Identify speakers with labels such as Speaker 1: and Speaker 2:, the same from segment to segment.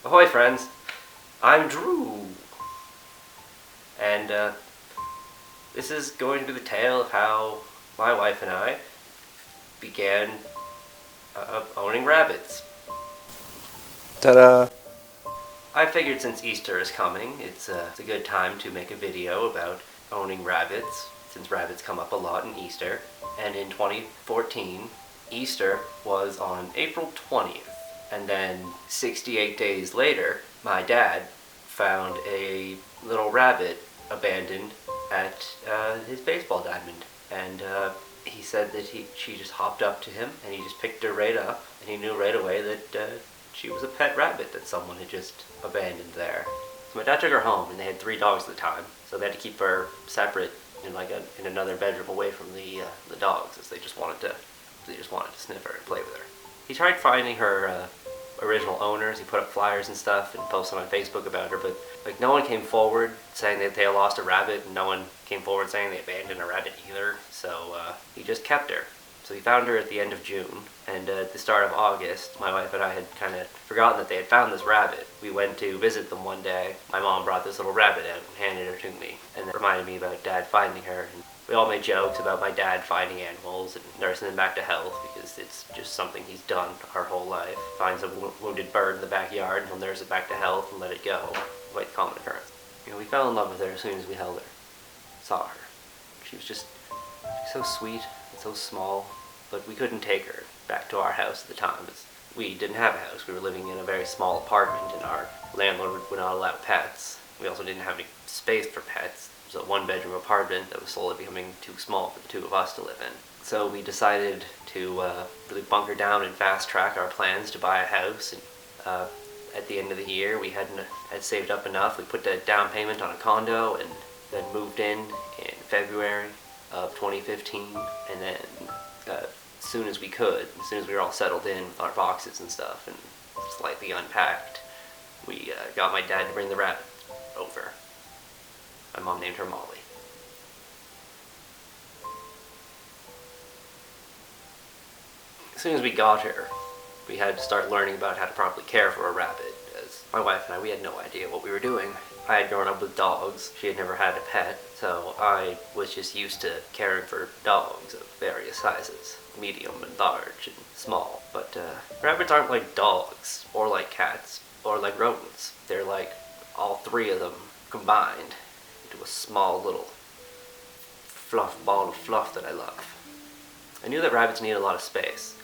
Speaker 1: Ahoy friends, I'm Drew, and this is going to be the tale of how my wife and I began owning rabbits.
Speaker 2: Ta-da!
Speaker 1: I figured since Easter is coming, it's a good time to make a video about owning rabbits, since rabbits come up a lot in Easter. And in 2014, Easter was on April 20th. And then 68 days later, my dad found a little rabbit abandoned at his baseball diamond. And he said that she just hopped up to him and he just picked her right up, and he knew right away that she was a pet rabbit that someone had just abandoned there. So my dad took her home, and they had 3 dogs at the time, so they had to keep her separate in another bedroom away from the dogs, as they just wanted to sniff her and play with her. He tried finding her original owners. He put up flyers and stuff and posted on Facebook about her, but no one came forward saying that they lost a rabbit, and no one came forward saying they abandoned a rabbit either. So he just kept her. So he found her at the end of June, and at the start of August, my wife and I had kind of forgotten that they had found this rabbit. We went to visit them one day. My mom brought this little rabbit out and handed her to me, and that reminded me about Dad finding her. And we all made jokes about my dad finding animals and nursing them back to health, because it's just something he's done our whole life. Finds a wounded bird in the backyard and he'll nurse it back to health and let it go. Quite common occurrence. We fell in love with her as soon as we held her, saw her. She was so sweet and so small, but we couldn't take her back to our house at the time, because we didn't have a house. We were living in a very small apartment, and our landlord would not allow pets. We also didn't have any space for pets. It was a 1-bedroom apartment that was slowly becoming too small for the 2 of us to live in. So we decided to really bunker down and fast track our plans to buy a house. And at the end of the year, we had saved up enough. We put a down payment on a condo, and then moved in February of 2015. And then as soon as we were all settled in with our boxes and stuff and slightly unpacked, we got my dad to bring the rabbit over. My mom named her Molly. As soon as we got her, we had to start learning about how to properly care for a rabbit, as my wife and I, we had no idea what we were doing. I had grown up with dogs. She had never had a pet, so I was just used to caring for dogs of various sizes, medium and large and small. But rabbits aren't like dogs, or like cats, or like rodents. They're like all 3 of them combined into a small little ball of fluff that I love. I knew that rabbits need a lot of space,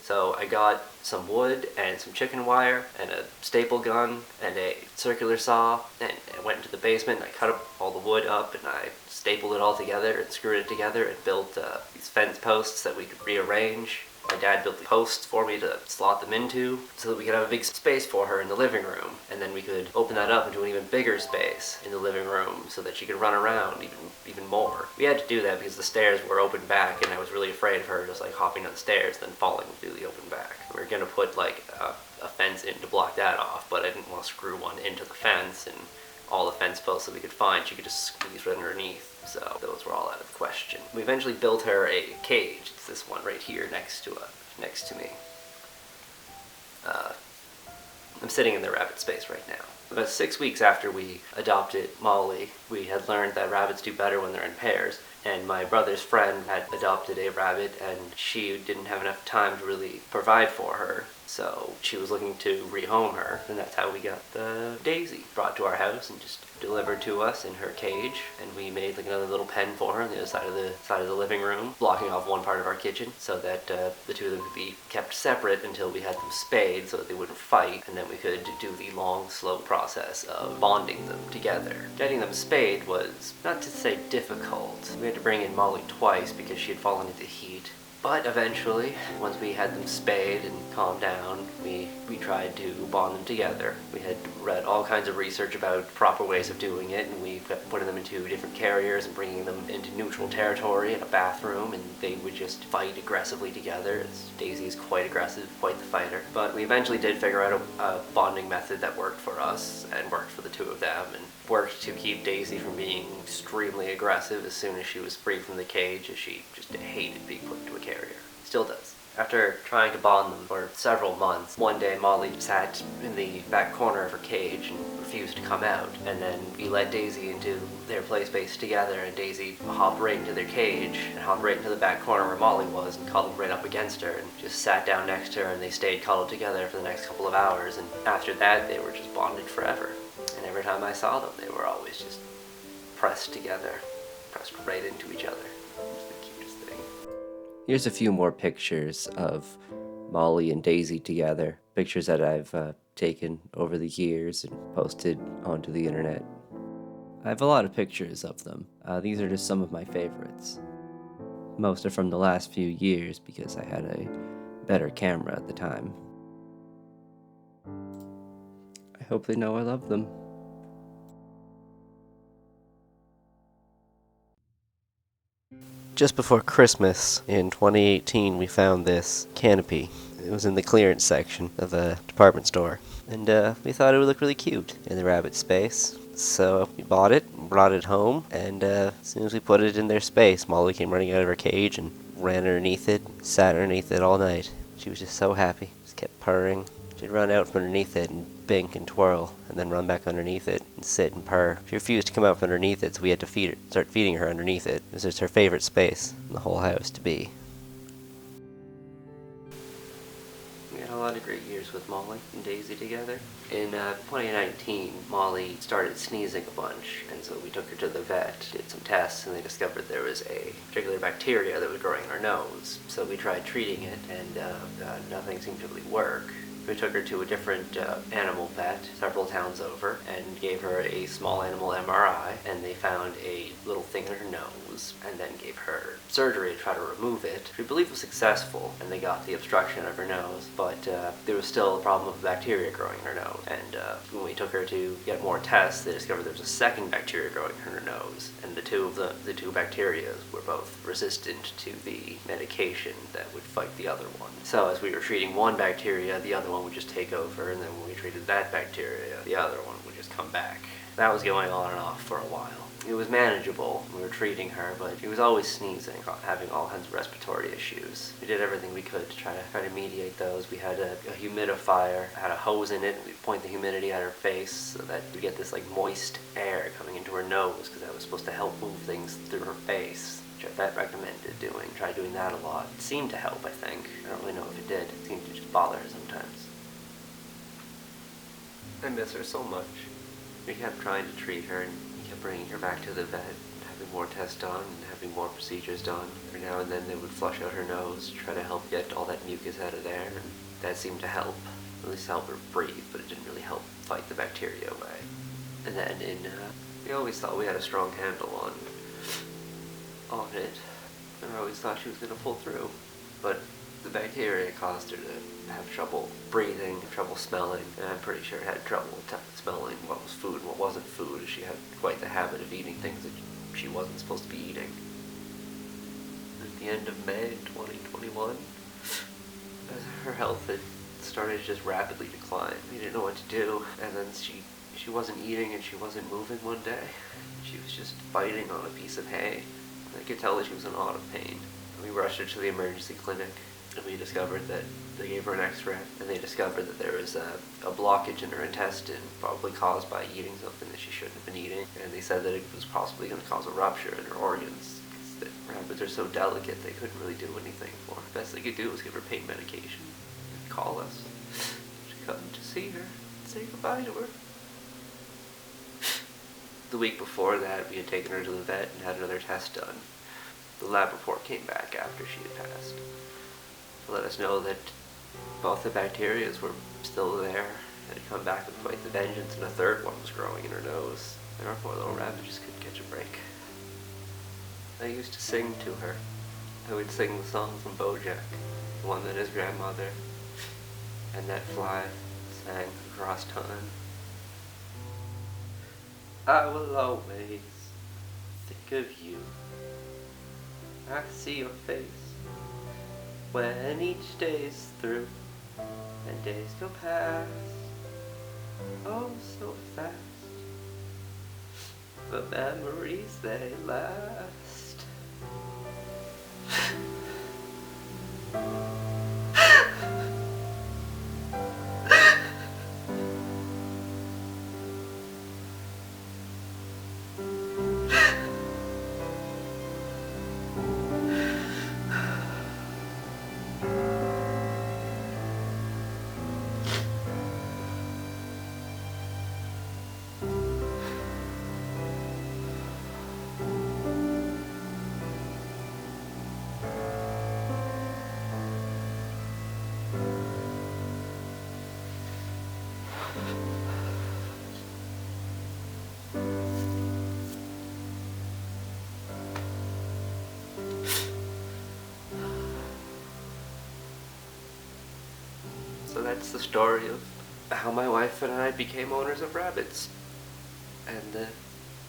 Speaker 1: so I got some wood and some chicken wire and a staple gun and a circular saw, and I went into the basement and I cut up all the wood up, and I stapled it all together and screwed it together and built these fence posts that we could rearrange. My dad built the posts for me to slot them into so that we could have a big space for her in the living room, and then we could open that up into an even bigger space in the living room so that she could run around even more. We had to do that because the stairs were open back, and I was really afraid of her just hopping down the stairs and then falling through the open back. We were going to put a fence in to block that off, but I didn't want to screw one into the fence, and all the fence posts that we could find she could just squeeze right underneath. So those were all out of the question. We eventually built her a cage. It's this one right here next to me. I'm sitting in the rabbit space right now. About 6 weeks after we adopted Molly, we had learned that rabbits do better when they're in pairs, and my brother's friend had adopted a rabbit, and she didn't have enough time to really provide for her, so she was looking to rehome her, and that's how we got the Daisy brought to our house and just delivered to us in her cage. And we made another little pen for her on the other side of the living room, blocking off one part of our kitchen so that the 2 of them could be kept separate until we had them spayed so that they wouldn't fight, and then we could do the long, slow process of bonding them together. Getting them spayed was, not to say difficult. We had to bring in Molly twice because she had fallen into heat. But eventually, once we had them spayed and calmed down, we tried to bond them together. We had read all kinds of research about proper ways of doing it, and we kept putting them into different carriers and bringing them into neutral territory in a bathroom, and they would just fight aggressively together. Daisy is quite aggressive, quite the fighter. But we eventually did figure out a bonding method that worked for us and worked for the 2 of them, and worked to keep Daisy from being extremely aggressive as soon as she was free from the cage, as she just hated being put into a carrier. Still does. After trying to bond them for several months, one day Molly sat in the back corner of her cage and refused to come out. And then we let Daisy into their play space together, and Daisy hopped right into their cage and hopped right into the back corner where Molly was and cuddled right up against her and just sat down next to her, and they stayed cuddled together for the next couple of hours. And after that, they were just bonded forever. And every time I saw them, they were always just pressed together, pressed right into each other. It was the cutest thing. Here's a few more pictures of Molly and Daisy together. Pictures that I've taken over the years and posted onto the internet. I have a lot of pictures of them. These are just some of my favorites. Most are from the last few years because I had a better camera at the time. I hope they know I love them. Just before Christmas in 2018, we found this canopy. It was in the clearance section of a department store, and we thought it would look really cute in the rabbit space. So we bought it, brought it home, and as soon as we put it in their space, Molly came running out of her cage and ran underneath it, sat underneath it all night. She was just so happy, just kept purring. She'd run out from underneath it and bink and twirl, and then run back underneath it and sit and purr. She refused to come out from underneath it, so we had to start feeding her underneath it. It was just her favorite space in the whole house to be. We had a lot of great years with Molly and Daisy together. In 2019, Molly started sneezing a bunch, and so we took her to the vet, did some tests, and they discovered there was a particular bacteria that was growing in her nose. So we tried treating it, and nothing seemed to really work. We took her to a different animal vet several towns over and gave her a small animal MRI, and they found a little thing in her nose and then gave her surgery to try to remove it. We believe it was successful, and they got the obstruction of her nose, but there was still a problem of bacteria growing in her nose. And when we took her to get more tests, they discovered there was a second bacteria growing in her nose, and the two bacteria were both resistant to the medication that would fight the other one. So as we were treating one bacteria, the other one would just take over, and then when we treated that bacteria, the other one would just come back. That was going on and off for a while. It was manageable. We were treating her, but she was always sneezing, having all kinds of respiratory issues. We did everything we could to try to mediate those. We had a humidifier, had a hose in it, and we'd point the humidity at her face so that we get this like moist air coming into her nose, because that was supposed to help move things through her face, which our vet recommended doing. Tried doing that a lot. It seemed to help, I think. I don't really know if it did. It seemed to just bother her sometimes. I miss her so much. We kept trying to treat her, and we kept bringing her back to the vet, and having more tests done, and having more procedures done. Every now and then they would flush out her nose, try to help get all that mucus out of there, and that seemed to help. At least help her breathe, but it didn't really help fight the bacteria away. And then we always thought we had a strong handle on it. And I always thought she was going to pull through. But the bacteria caused her to have trouble breathing, trouble smelling, and I'm pretty sure had trouble smelling what was food and what wasn't food. She had quite the habit of eating things that she wasn't supposed to be eating. At the end of May 2021, as her health had started to just rapidly decline, we didn't know what to do, and then she wasn't eating and she wasn't moving one day. She was just biting on a piece of hay. I could tell that she was in a lot of pain. We rushed her to the emergency clinic, and we discovered that they gave her an x-ray, and they discovered that there was a blockage in her intestine, probably caused by eating something that she shouldn't have been eating, and they said that it was possibly going to cause a rupture in her organs, because the rabbits are so delicate they couldn't really do anything for her. The best they could do was give her pain medication, and call us to come to see her, say goodbye to her. The week before that, we had taken her to the vet and had another test done. The lab report came back after she had passed to let us know that both the bacteria were still there, had come back with quite the vengeance, and a third one was growing in her nose, and our poor little rabbit just couldn't catch a break. I used to sing to her. I would sing the song from BoJack, the one that his grandmother and that fly sang across time. I will always think of you. I see your face when each day's through and days go past, oh so fast, but memories they last. the story of how my wife and I became owners of rabbits, and the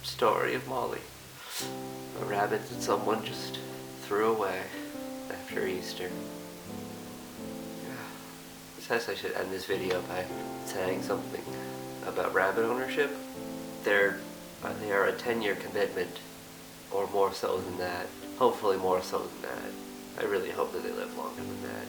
Speaker 1: story of Molly, a rabbit that someone just threw away after Easter. I guess I should end this video by saying something about rabbit ownership. They are a 10-year commitment, or more so than that. Hopefully more so than that. I really hope that they live longer than that.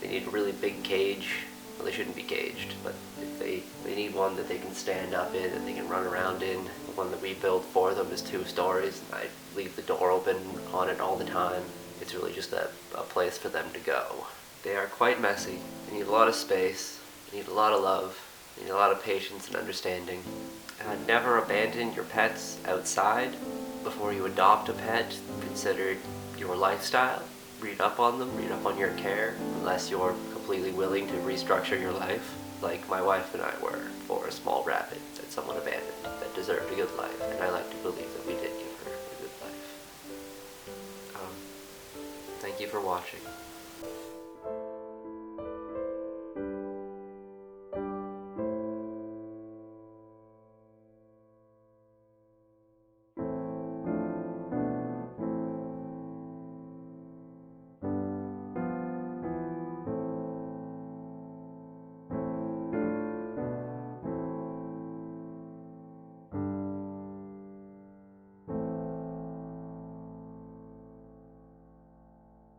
Speaker 1: They need a really big cage. Well, they shouldn't be caged, but if they need one that they can stand up in and they can run around in. The one that we build for them is 2 stories, and I leave the door open on it all the time. It's really just a place for them to go. They are quite messy. They need a lot of space. They need a lot of love. They need a lot of patience and understanding. Never abandon your pets outside. Before you adopt a pet, consider your lifestyle. Read up on them, read up on your care, unless you're completely willing to restructure your life, like my wife and I were, for a small rabbit that someone abandoned, that deserved a good life, and I like to believe that we did give her a good life. Thank you for watching.